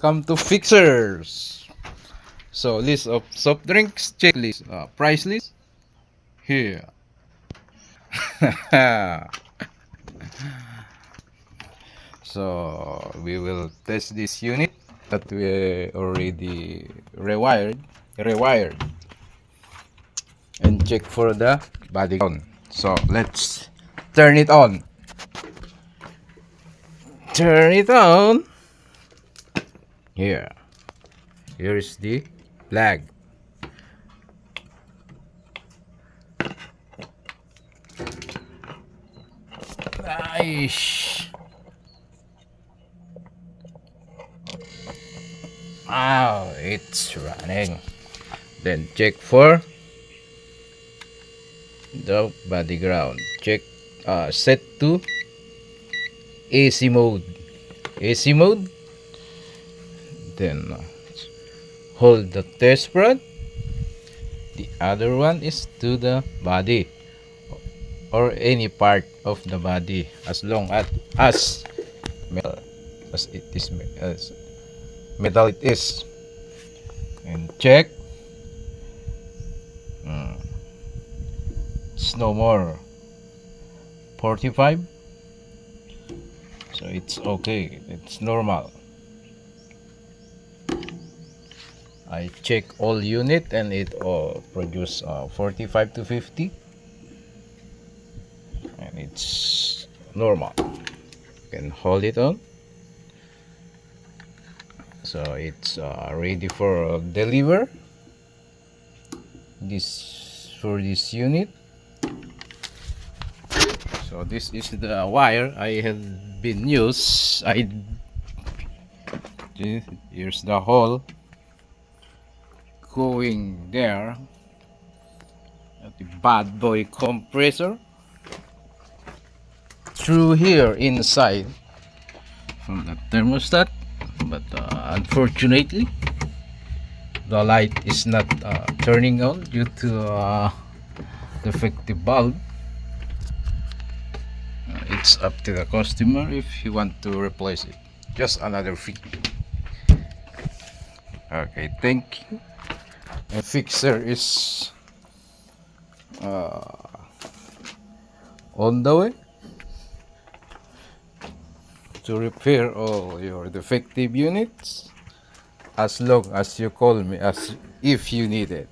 Come to fixers. So list of soft drinks checklist, price list here. So we will test this unit that we already rewired and check for the body count. So let's turn it on. Turn it on. Here. Here's the flag. Nice. Wow, it's running. Then check for the body ground. Check set to AC mode. AC mode. Then hold the test rod. The other one is to the body or any part of the body as long as metal as it is as metal it is. And check. It's no more 45, so it's okay, it's normal. I check all unit and it all produce 45 to 50 and it's normal. You can hold it on, so it's ready for deliver this for this unit. So this is the wire I have been used. Here's the hole going there at the bad boy compressor through here inside from the thermostat, but unfortunately the light is not turning on due to defective bulb. It's up to the customer if he want to replace it. Just another fee. Okay, thank you. A fixer is on the way to repair all your defective units as long as you call me as if you need it.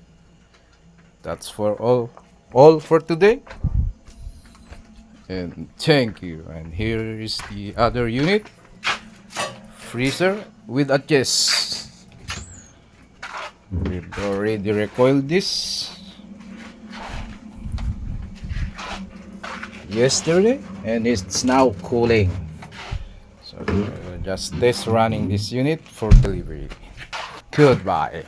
That's for all for today. And thank you. And here is the other unit, freezer with a chest. We've already recoiled this yesterday and it's now cooling, so just test running this unit for delivery. Goodbye.